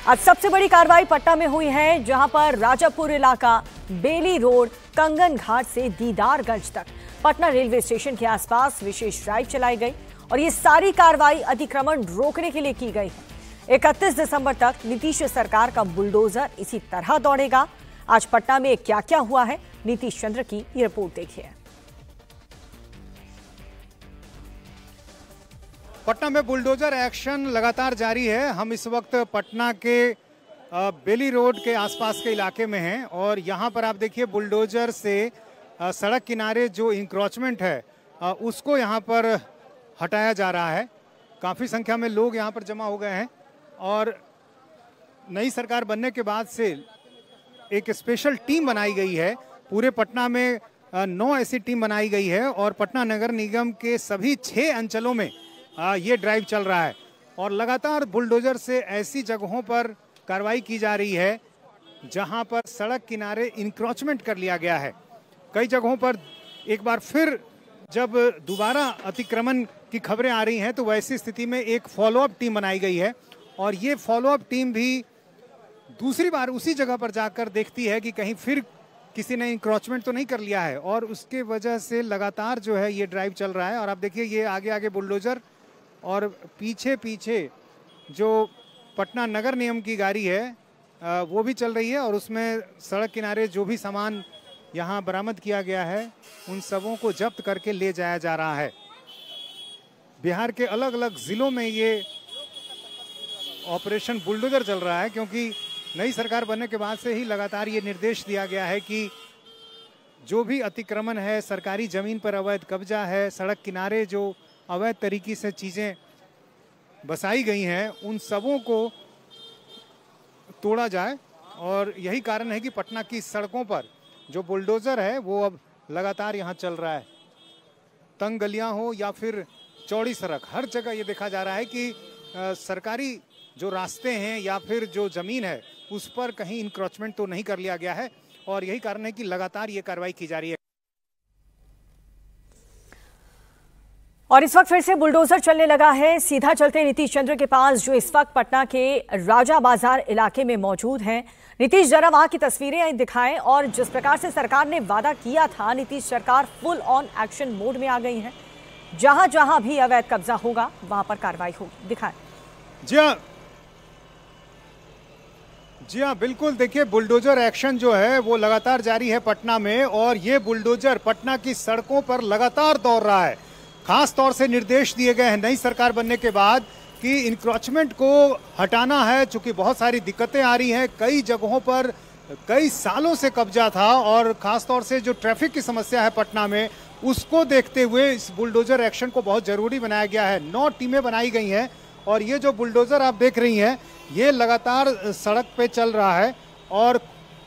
आज सबसे बड़ी कार्रवाई पटना में हुई है, जहां पर राजापुर इलाका, बेली रोड, कंगन घाट से दीदारगंज तक पटना रेलवे स्टेशन के आसपास विशेष ड्राइव चलाई गई और ये सारी कार्रवाई अतिक्रमण रोकने के लिए की गई है। 31 दिसंबर तक नीतीश सरकार का बुलडोजर इसी तरह दौड़ेगा। आज पटना में क्या क्या हुआ है, नीतीश चंद्र की ये रिपोर्ट देखिए। पटना में बुलडोजर एक्शन लगातार जारी है। हम इस वक्त पटना के बेली रोड के आसपास के इलाके में हैं और यहाँ पर आप देखिए बुलडोजर से सड़क किनारे जो इंक्रोचमेंट है उसको यहाँ पर हटाया जा रहा है। काफ़ी संख्या में लोग यहाँ पर जमा हो गए हैं और नई सरकार बनने के बाद से एक स्पेशल टीम बनाई गई है। पूरे पटना में 9 ऐसी टीम बनाई गई है और पटना नगर निगम के सभी 6 अंचलों में ये ड्राइव चल रहा है और लगातार बुलडोजर से ऐसी जगहों पर कार्रवाई की जा रही है जहां पर सड़क किनारे इंक्रोचमेंट कर लिया गया है। कई जगहों पर एक बार फिर जब दोबारा अतिक्रमण की खबरें आ रही हैं तो वैसी स्थिति में एक फॉलोअप टीम बनाई गई है और ये फॉलोअप टीम भी दूसरी बार उसी जगह पर जाकर देखती है कि कहीं फिर किसी ने इंक्रोचमेंट तो नहीं कर लिया है और उसके वजह से लगातार जो है ये ड्राइव चल रहा है। और आप देखिए ये आगे आगे बुलडोजर और पीछे पीछे जो पटना नगर निगम की गाड़ी है वो भी चल रही है और उसमें सड़क किनारे जो भी सामान यहाँ बरामद किया गया है उन सबों को जब्त करके ले जाया जा रहा है। बिहार के अलग अलग ज़िलों में ये ऑपरेशन बुलडोजर चल रहा है क्योंकि नई सरकार बनने के बाद से ही लगातार ये निर्देश दिया गया है कि जो भी अतिक्रमण है, सरकारी ज़मीन पर अवैध कब्जा है, सड़क किनारे जो अवैध तरीके से चीज़ें बसाई गई हैं उन सबों को तोड़ा जाए। और यही कारण है कि पटना की सड़कों पर जो बुलडोज़र है वो अब लगातार यहाँ चल रहा है। तंग गलियाँ हो या फिर चौड़ी सड़क, हर जगह ये देखा जा रहा है कि सरकारी जो रास्ते हैं या फिर जो ज़मीन है उस पर कहीं इंक्रोचमेंट तो नहीं कर लिया गया है और यही कारण है कि लगातार ये कार्रवाई की जा रही है। और इस वक्त फिर से बुलडोजर चलने लगा है। सीधा चलते नीतीश चंद्र के पास, जो इस वक्त पटना के राजा बाजार इलाके में मौजूद हैं। नीतीश, जरा वहां की तस्वीरें दिखाएं और जिस प्रकार से सरकार ने वादा किया था, नीतीश सरकार फुल ऑन एक्शन मोड में आ गई है। जहां जहां भी अवैध कब्जा होगा वहां पर कार्रवाई होगी, दिखाएं। जी हाँ, बिल्कुल। देखिए बुलडोजर एक्शन जो है वो लगातार जारी है पटना में और ये बुलडोजर पटना की सड़कों पर लगातार दौड़ रहा है। खास तौर से निर्देश दिए गए हैं नई सरकार बनने के बाद कि इंक्रोचमेंट को हटाना है, चूंकि बहुत सारी दिक्कतें आ रही हैं। कई जगहों पर कई सालों से कब्जा था और खास तौर से जो ट्रैफिक की समस्या है पटना में उसको देखते हुए इस बुलडोजर एक्शन को बहुत ज़रूरी बनाया गया है। 9 टीमें बनाई गई हैं और ये जो बुलडोजर आप देख रही हैं ये लगातार सड़क पे चल रहा है और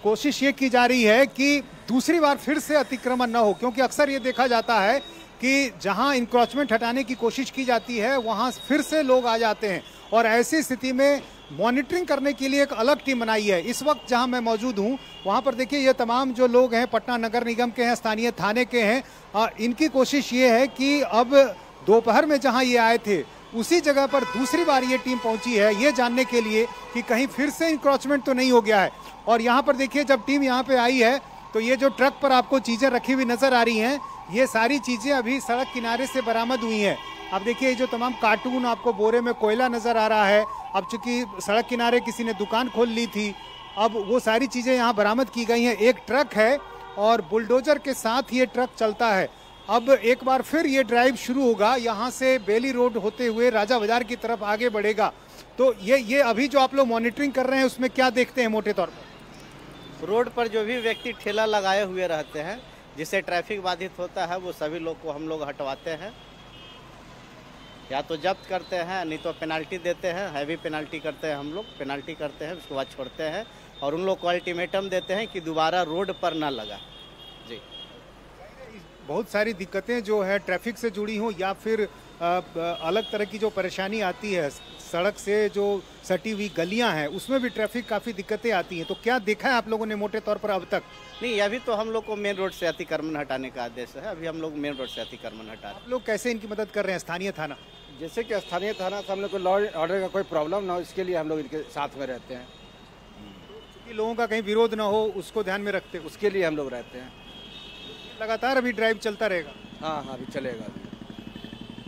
कोशिश ये की जा रही है कि दूसरी बार फिर से अतिक्रमण न हो, क्योंकि अक्सर ये देखा जाता है कि जहां इंक्रोचमेंट हटाने की कोशिश की जाती है वहां फिर से लोग आ जाते हैं और ऐसी स्थिति में मॉनिटरिंग करने के लिए एक अलग टीम बनाई है। इस वक्त जहां मैं मौजूद हूं वहां पर देखिए ये तमाम जो लोग हैं पटना नगर निगम के हैं, स्थानीय थाने के हैं, इनकी कोशिश ये है कि अब दोपहर में जहां ये आए थे उसी जगह पर दूसरी बार ये टीम पहुंची है ये जानने के लिए कि कहीं फिर से इंक्रोचमेंट तो नहीं हो गया है। और यहाँ पर देखिए जब टीम यहाँ पे आई है तो ये जो ट्रक पर आपको चीज़ें रखी हुई नजर आ रही हैं ये सारी चीज़ें अभी सड़क किनारे से बरामद हुई हैं। अब देखिए ये जो तमाम कार्टून, आपको बोरे में कोयला नज़र आ रहा है। अब चूंकि सड़क किनारे किसी ने दुकान खोल ली थी, अब वो सारी चीज़ें यहाँ बरामद की गई हैं। एक ट्रक है और बुलडोजर के साथ ये ट्रक चलता है। अब एक बार फिर ये ड्राइव शुरू होगा, यहाँ से बेली रोड होते हुए राजा बाजार की तरफ आगे बढ़ेगा। तो ये अभी जो आप लोग मॉनिटरिंग कर रहे हैं उसमें क्या देखते हैं मोटे तौर पर? रोड पर जो भी व्यक्ति ठेला लगाए हुए रहते हैं जिससे ट्रैफिक बाधित होता है वो सभी लोग को हम लोग हटवाते हैं, या तो जब्त करते हैं नहीं तो पेनाल्टी देते हैं। हैवी पेनाल्टी करते हैं, हम लोग पेनाल्टी करते हैं, उसके बाद छोड़ते हैं और उन लोग को अल्टीमेटम देते हैं कि दोबारा रोड पर ना लगा। जी, बहुत सारी दिक्कतें जो है ट्रैफिक से जुड़ी हों या फिर अलग तरह की जो परेशानी आती है, सड़क से जो सटी हुई गलियां हैं उसमें भी ट्रैफिक काफ़ी दिक्कतें आती हैं। तो क्या देखा है आप लोगों ने मोटे तौर पर अब तक? नहीं, अभी तो हम लोग को मेन रोड से अतिक्रमण हटाने का आदेश है। अभी हम लोग मेन रोड से अतिक्रमण हटा रहे हैं। आप लोग कैसे इनकी मदद कर रहे हैं? स्थानीय थाना जैसे कि स्थानीय थाना से हम लोग को लॉ ऑर्डर का कोई प्रॉब्लम ना हो, इसके लिए हम लोग इनके साथ में रहते हैं। कि लोगों का कहीं विरोध ना हो उसको ध्यान में रखते हो, उसके लिए हम लोग रहते हैं। लगातार अभी ड्राइव चलता रहेगा? हाँ हाँ, अभी चलेगा।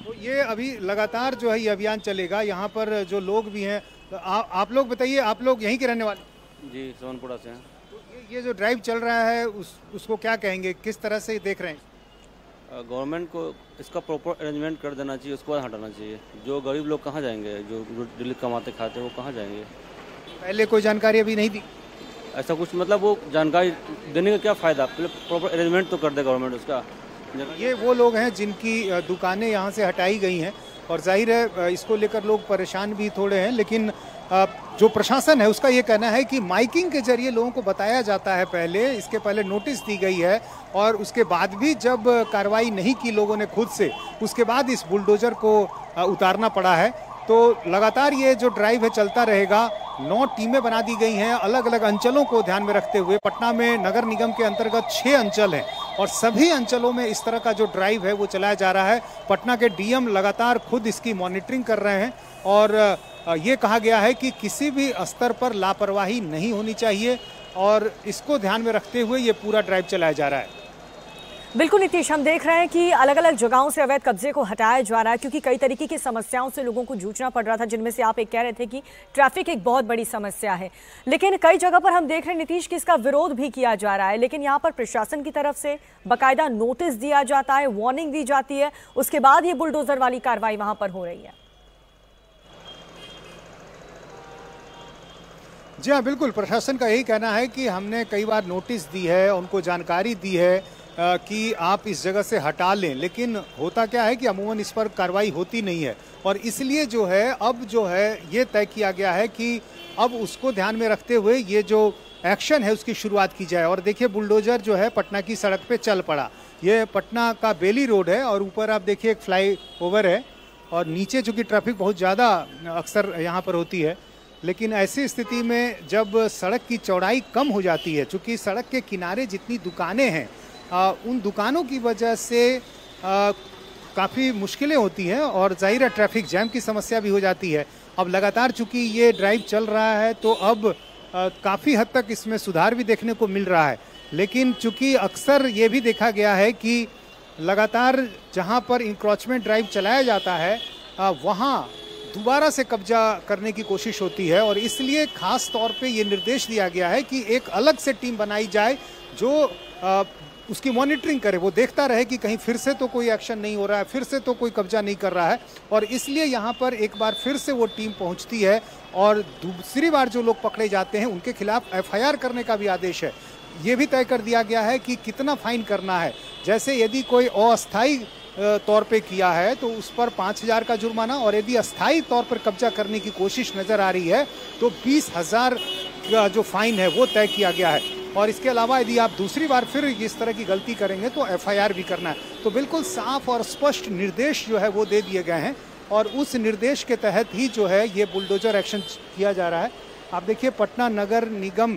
तो ये अभी लगातार जो है ये अभियान चलेगा। यहाँ पर जो लोग भी हैं, तो आप लोग बताइए, आप लोग यहीं के रहने वाले? जी, सोनपुरा से हैं। तो ये जो ड्राइव चल रहा है उसको क्या कहेंगे, किस तरह से देख रहे हैं? गवर्नमेंट को इसका प्रॉपर अरेंजमेंट कर देना चाहिए, उसको हटाना चाहिए। जो गरीब लोग कहाँ जाएंगे, जो डेली कमाते खाते वो कहाँ जाएंगे? पहले कोई जानकारी अभी नहीं दी? ऐसा कुछ मतलब वो जानकारी देने का क्या फ़ायदा, पहले प्रॉपर अरेंजमेंट तो कर दे गवर्नमेंट उसका। ये वो लोग हैं जिनकी दुकानें यहाँ से हटाई गई हैं और जाहिर है इसको लेकर लोग परेशान भी थोड़े हैं, लेकिन जो प्रशासन है उसका ये कहना है कि माइकिंग के जरिए लोगों को बताया जाता है, पहले इसके पहले नोटिस दी गई है और उसके बाद भी जब कार्रवाई नहीं की लोगों ने खुद से, उसके बाद इस बुलडोजर को उतारना पड़ा है। तो लगातार ये जो ड्राइव है चलता रहेगा। 9 टीमें बना दी गई हैं अलग अलग अंचलों को ध्यान में रखते हुए। पटना में नगर निगम के अंतर्गत 6 अंचल हैं और सभी अंचलों में इस तरह का जो ड्राइव है वो चलाया जा रहा है। पटना के डीएम लगातार खुद इसकी मॉनिटरिंग कर रहे हैं और ये कहा गया है कि किसी भी स्तर पर लापरवाही नहीं होनी चाहिए और इसको ध्यान में रखते हुए ये पूरा ड्राइव चलाया जा रहा है। बिल्कुल नीतीश, हम देख रहे हैं कि अलग अलग जगहों से अवैध कब्जे को हटाया जा रहा है क्योंकि कई तरीके की समस्याओं से लोगों को जूझना पड़ रहा था, जिनमें से आप एक कह रहे थे कि ट्रैफिक एक बहुत बड़ी समस्या है। लेकिन कई जगह पर हम देख रहे हैं नीतीश कि इसका विरोध भी किया जा रहा है, लेकिन यहाँ पर प्रशासन की तरफ से बाकायदा नोटिस दिया जाता है, वार्निंग दी जाती है, उसके बाद ये बुलडोजर वाली कार्रवाई वहां पर हो रही है। जी हाँ, बिल्कुल, प्रशासन का यही कहना है कि हमने कई बार नोटिस दी है, उनको जानकारी दी है कि आप इस जगह से हटा लें, लेकिन होता क्या है कि अमूमन इस पर कार्रवाई होती नहीं है और इसलिए जो है अब जो है ये तय किया गया है कि अब उसको ध्यान में रखते हुए ये जो एक्शन है उसकी शुरुआत की जाए। और देखिए बुलडोजर जो है पटना की सड़क पे चल पड़ा। ये पटना का बेली रोड है और ऊपर आप देखिए एक फ्लाई ओवर है और नीचे चूँकि ट्रैफिक बहुत ज़्यादा अक्सर यहाँ पर होती है, लेकिन ऐसी स्थिति में जब सड़क की चौड़ाई कम हो जाती है, चूँकि सड़क के किनारे जितनी दुकानें हैं उन दुकानों की वजह से काफ़ी मुश्किलें होती हैं और जाहिर है ट्रैफिक जैम की समस्या भी हो जाती है। अब लगातार चूंकि ये ड्राइव चल रहा है तो अब काफ़ी हद तक इसमें सुधार भी देखने को मिल रहा है, लेकिन चूंकि अक्सर ये भी देखा गया है कि लगातार जहां पर इंक्रोचमेंट ड्राइव चलाया जाता है वहां दोबारा से कब्जा करने की कोशिश होती है और इसलिए खास तौर पे ये निर्देश दिया गया है कि एक अलग से टीम बनाई जाए जो उसकी मॉनिटरिंग करे, वो देखता रहे कि कहीं फिर से तो कोई एक्शन नहीं हो रहा है, फिर से तो कोई कब्जा नहीं कर रहा है। और इसलिए यहाँ पर एक बार फिर से वो टीम पहुँचती है और दूसरी बार जो लोग पकड़े जाते हैं उनके खिलाफ एफआईआर करने का भी आदेश है। ये भी तय कर दिया गया है कि कितना फाइन करना है। जैसे यदि कोई अस्थायी तौर पे किया है तो उस पर 5,000 का जुर्माना और यदि अस्थायी तौर पर कब्जा करने की कोशिश नजर आ रही है तो 20,000 का जो फाइन है वो तय किया गया है। और इसके अलावा यदि आप दूसरी बार फिर इस तरह की गलती करेंगे तो एफआईआर भी करना है। तो बिल्कुल साफ और स्पष्ट निर्देश जो है वो दे दिए गए हैं और उस निर्देश के तहत ही जो है ये बुलडोजर एक्शन किया जा रहा है। आप देखिए पटना नगर निगम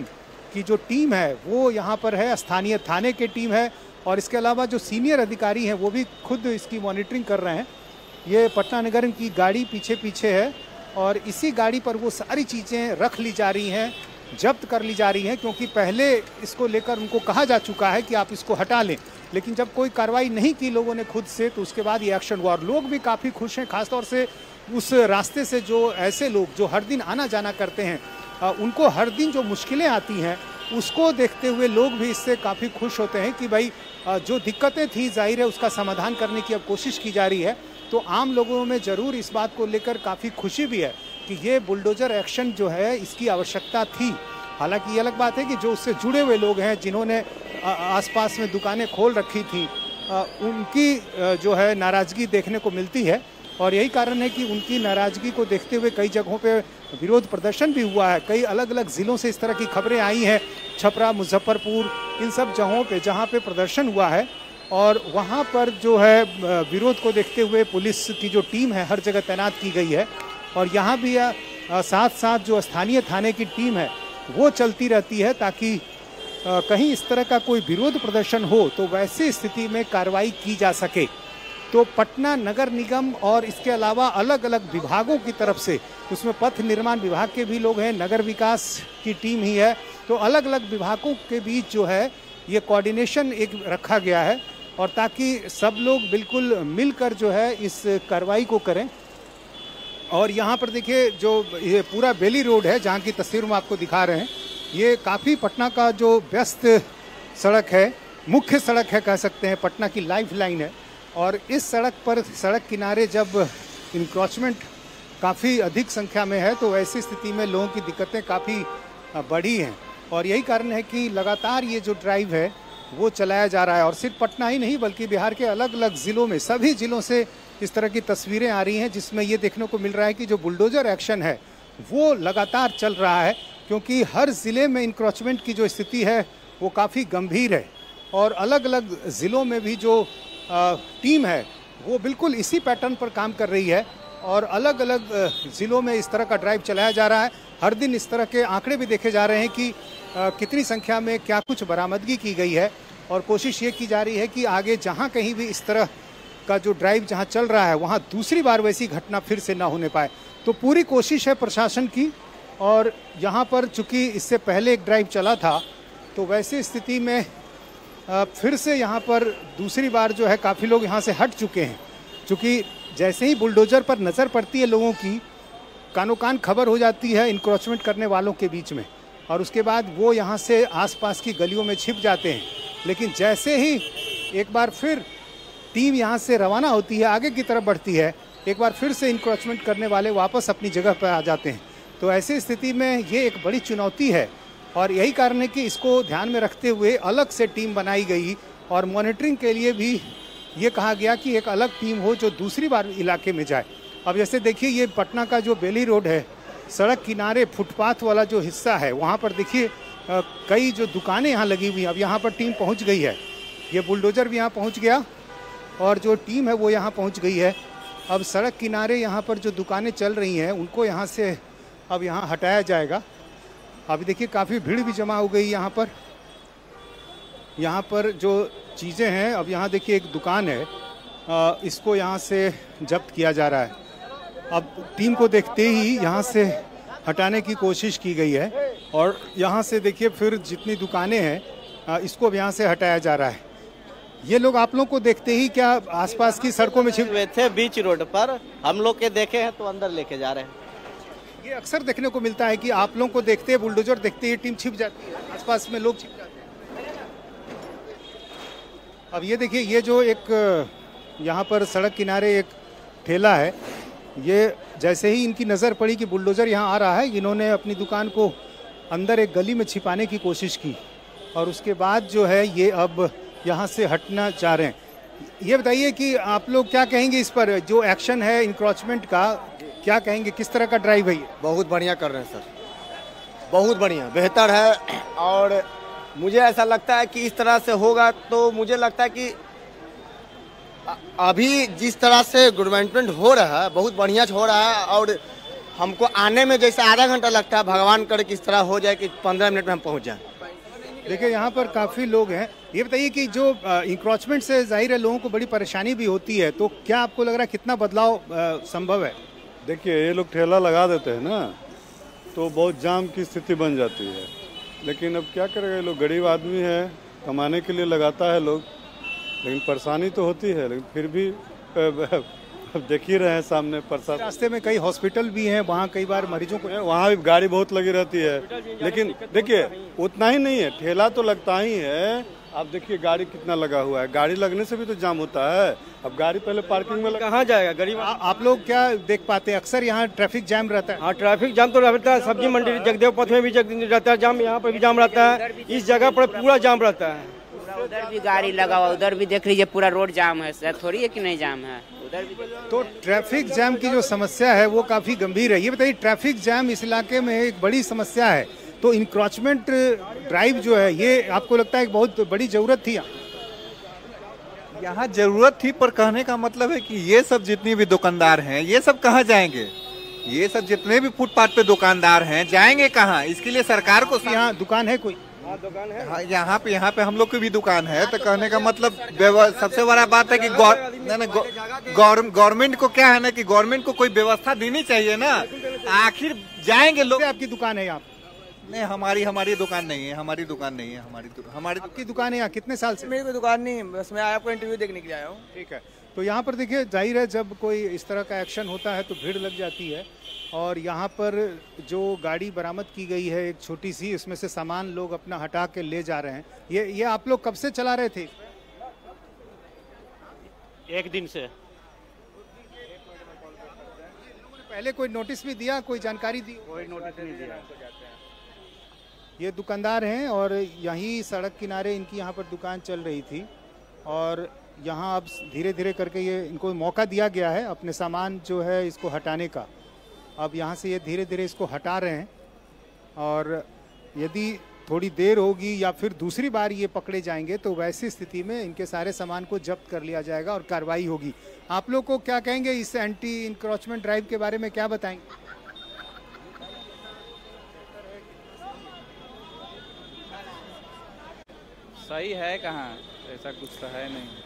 की जो टीम है वो यहाँ पर है, स्थानीय थाने की टीम है और इसके अलावा जो सीनियर अधिकारी हैं वो भी खुद इसकी मॉनिटरिंग कर रहे हैं। ये पटना नगर की गाड़ी पीछे पीछे है और इसी गाड़ी पर वो सारी चीज़ें रख ली जा रही हैं, जब्त कर ली जा रही हैं, क्योंकि पहले इसको लेकर उनको कहा जा चुका है कि आप इसको हटा लें, लेकिन जब कोई कार्रवाई नहीं की लोगों ने खुद से तो उसके बाद ये एक्शन हुआ और लोग भी काफ़ी खुश हैं। खासतौर से उस रास्ते से जो ऐसे लोग जो हर दिन आना जाना करते हैं उनको हर दिन जो मुश्किलें आती हैं उसको देखते हुए लोग भी इससे काफ़ी खुश होते हैं कि भाई जो दिक्कतें थी जाहिर है उसका समाधान करने की अब कोशिश की जा रही है। तो आम लोगों में ज़रूर इस बात को लेकर काफ़ी खुशी भी है कि ये बुलडोजर एक्शन जो है इसकी आवश्यकता थी। हालांकि ये अलग बात है कि जो उससे जुड़े हुए लोग हैं जिन्होंने आसपास में दुकानें खोल रखी थी उनकी जो है नाराज़गी देखने को मिलती है और यही कारण है कि उनकी नाराज़गी को देखते हुए कई जगहों पे विरोध प्रदर्शन भी हुआ है। कई अलग अलग ज़िलों से इस तरह की खबरें आई हैं, छपरा, मुजफ्फरपुर, इन सब जगहों पे जहाँ पे प्रदर्शन हुआ है और वहाँ पर जो है विरोध को देखते हुए पुलिस की जो टीम है हर जगह तैनात की गई है और यहाँ भी साथ साथ जो स्थानीय थाने की टीम है वो चलती रहती है ताकि कहीं इस तरह का कोई विरोध प्रदर्शन हो तो वैसी स्थिति में कार्रवाई की जा सके। तो पटना नगर निगम और इसके अलावा अलग अलग विभागों की तरफ से, उसमें पथ निर्माण विभाग के भी लोग हैं, नगर विकास की टीम ही है, तो अलग अलग विभागों के बीच जो है ये कोऑर्डिनेशन एक रखा गया है, और ताकि सब लोग बिल्कुल मिलकर जो है इस कार्रवाई को करें। और यहाँ पर देखिए जो ये पूरा बेली रोड है, जहाँ की तस्वीर में आपको दिखा रहे हैं, ये काफ़ी पटना का जो व्यस्त सड़क है, मुख्य सड़क है कह सकते हैं, पटना की लाइफ लाइन है। और इस सड़क पर, सड़क किनारे जब इंक्रोचमेंट काफ़ी अधिक संख्या में है, तो ऐसी स्थिति में लोगों की दिक्कतें काफ़ी बढ़ी हैं। और यही कारण है कि लगातार ये जो ड्राइव है वो चलाया जा रहा है। और सिर्फ पटना ही नहीं बल्कि बिहार के अलग अलग ज़िलों में, सभी ज़िलों से इस तरह की तस्वीरें आ रही हैं, जिसमें ये देखने को मिल रहा है कि जो बुलडोजर एक्शन है वो लगातार चल रहा है, क्योंकि हर ज़िले में इंक्रोचमेंट की जो स्थिति है वो काफ़ी गंभीर है। और अलग अलग ज़िलों में भी जो टीम है वो बिल्कुल इसी पैटर्न पर काम कर रही है, और अलग अलग ज़िलों में इस तरह का ड्राइव चलाया जा रहा है। हर दिन इस तरह के आंकड़े भी देखे जा रहे हैं कि कितनी संख्या में क्या कुछ बरामदगी की गई है, और कोशिश ये की जा रही है कि आगे जहाँ कहीं भी इस तरह का जो ड्राइव जहाँ चल रहा है वहाँ दूसरी बार वैसी घटना फिर से ना होने पाए। तो पूरी कोशिश है प्रशासन की। और यहाँ पर चूँकि इससे पहले एक ड्राइव चला था, तो वैसी स्थिति में फिर से यहाँ पर दूसरी बार जो है काफ़ी लोग यहाँ से हट चुके हैं, चूँकि जैसे ही बुलडोजर पर नज़र पड़ती है लोगों की, कानो कान खबर हो जाती है इंक्रोचमेंट करने वालों के बीच में, और उसके बाद वो यहाँ से आसपास की गलियों में छिप जाते हैं। लेकिन जैसे ही एक बार फिर टीम यहाँ से रवाना होती है, आगे की तरफ बढ़ती है, एक बार फिर से इंक्रोचमेंट करने वाले वापस अपनी जगह पर आ जाते हैं। तो ऐसी स्थिति में ये एक बड़ी चुनौती है, और यही कारण है कि इसको ध्यान में रखते हुए अलग से टीम बनाई गई, और मॉनिटरिंग के लिए भी ये कहा गया कि एक अलग टीम हो जो दूसरी बार इलाके में जाए। अब जैसे देखिए ये पटना का जो बेली रोड है, सड़क किनारे फुटपाथ वाला जो हिस्सा है, वहाँ पर देखिए कई जो दुकानें यहाँ लगी हुई हैं। अब यहाँ पर टीम पहुँच गई है, ये बुलडोजर भी यहाँ पहुँच गया, और जो टीम है वो यहाँ पहुँच गई है। अब सड़क किनारे यहाँ पर जो दुकानें चल रही हैं उनको यहाँ से अब यहाँ हटाया जाएगा। अभी देखिए काफ़ी भीड़ भी जमा हो गई यहाँ पर। यहाँ पर जो चीज़ें हैं, अब यहाँ देखिए एक दुकान है, इसको यहाँ से जब्त किया जा रहा है। अब टीम को देखते ही यहाँ से हटाने की कोशिश की गई है, और यहाँ से देखिए फिर जितनी दुकानें हैं इसको अब यहाँ से हटाया जा रहा है। ये लोग आप लोग को देखते ही क्या आसपास की सड़कों में छिप हुए थे बीच रोड पर, हम लोग के देखे हैं तो अंदर लेके जा रहे हैं। ये अक्सर देखने को मिलता है कि आप लोगों को देखते हैं, बुलडोजर देखते ही टीम छिप जाती है, आसपास में लोग छिप जाते हैं। अब ये देखिए ये जो एक यहाँ पर सड़क किनारे एक ठेला है, ये जैसे ही इनकी नज़र पड़ी कि बुलडोजर यहाँ आ रहा है, इन्होंने अपनी दुकान को अंदर एक गली में छिपाने की कोशिश की, और उसके बाद जो है ये अब यहाँ से हटना चाह रहे हैं। ये बताइए कि आप लोग क्या कहेंगे इस पर, जो एक्शन है इंक्रोचमेंट का, क्या कहेंगे, किस तरह का ड्राइव है ये? बहुत बढ़िया कर रहे हैं सर, बहुत बढ़िया, बेहतर है। और मुझे ऐसा लगता है कि इस तरह से होगा तो मुझे लगता है कि अभी जिस तरह से गवर्नमेंट हो रहा है बहुत बढ़िया हो रहा है, और हमको आने में जैसे आधा घंटा लगता है, भगवान करे कि इस तरह हो जाए कि 15 मिनट में हम पहुंच जाएं। देखिए यहाँ पर काफ़ी लोग हैं। ये बताइए कि जो इंक्रोचमेंट से जाहिर है लोगों को बड़ी परेशानी भी होती है, तो क्या आपको लग रहा है कितना बदलाव संभव है? देखिए ये लोग ठेला लगा देते हैं ना, तो बहुत जाम की स्थिति बन जाती है। लेकिन अब क्या करेगा, ये लोग गरीब आदमी है, कमाने के लिए लगाता है लोग, लेकिन परेशानी तो होती है। लेकिन फिर भी अब देख ही रहे हैं सामने प्रशासन। रास्ते में कई हॉस्पिटल भी हैं, वहाँ कई बार मरीजों को, वहाँ भी गाड़ी बहुत लगी रहती है। लेकिन देखिए उतना ही नहीं है, ठेला तो लगता ही है। आप देखिए गाड़ी कितना लगा हुआ है, गाड़ी लगने से भी तो जाम होता है। अब गाड़ी पहले पार्किंग में कहाँ जाएगा गरीब? आप लोग क्या देख पाते हैं, अक्सर यहाँ ट्रैफिक जाम रहता है? हाँ ट्रैफिक जाम तो रहता है, सब्जी मंडी जगदेव पथ में भी रहता है जाम, यहाँ पर भी जाम रहता है, इस जगह पर पूरा जाम रहता है। उधर भी गाड़ी लगा हुआ, उधर भी देख लीजिए पूरा रोड जाम है, सर थोड़ी है कि नहीं जाम है, उधर भी। तो ट्रैफिक जाम की जो समस्या है वो काफ़ी गंभीर है। ये बताइए ट्रैफिक जाम इस इलाके में एक बड़ी समस्या है, तो इंक्रोचमेंट ड्राइव जो है ये आपको लगता है एक बहुत बड़ी ज़रूरत थी? यहाँ ज़रूरत थी, पर कहने का मतलब है कि ये सब जितनी भी दुकानदार हैं ये सब कहाँ जाएंगे? ये सब जितने भी फुटपाथ पे दुकानदार हैं जाएंगे कहाँ? इसके लिए सरकार को यहाँ दुकान है कोई? हाँ, यहाँ पे हम लोग की भी दुकान है। तो कहने का मतलब सबसे बड़ा बात है कि गवर्नमेंट को क्या है ना कि गवर्नमेंट को कोई व्यवस्था देनी चाहिए ना। आखिर जाएंगे लोग। आपकी दुकान है यहाँ? नहीं, हमारी दुकान नहीं है, हमारी आपकी दुकान है यहाँ कितने साल से? मेरी कोई दुकान नहीं, बस मैं आपको इंटरव्यू देखने के लिए आया हूँ। ठीक है, तो यहाँ पर देखिए जाहिर है जब कोई इस तरह का एक्शन होता है तो भीड़ लग जाती है। और यहाँ पर जो गाड़ी बरामद की गई है एक छोटी सी, इसमें से सामान लोग अपना हटा के ले जा रहे हैं। ये आप लोग कब से चला रहे थे? एक दिन से। पहले कोई नोटिस भी दिया, कोई जानकारी दी? कोई नोटिस नहीं दिया। ये दुकानदार हैं और यहीं सड़क किनारे इनकी यहाँ पर दुकान चल रही थी और यहाँ अब धीरे धीरे करके ये इनको मौका दिया गया है अपने सामान जो है इसको हटाने का। अब यहाँ से ये धीरे धीरे इसको हटा रहे हैं और यदि थोड़ी देर होगी या फिर दूसरी बार ये पकड़े जाएंगे तो वैसी स्थिति में इनके सारे सामान को जब्त कर लिया जाएगा और कार्रवाई होगी। आप लोग को क्या कहेंगे इस एंटी इंक्रोचमेंट ड्राइव के बारे में, क्या बताएंगे? सही है कहाँ, ऐसा कुछ तो है नहीं।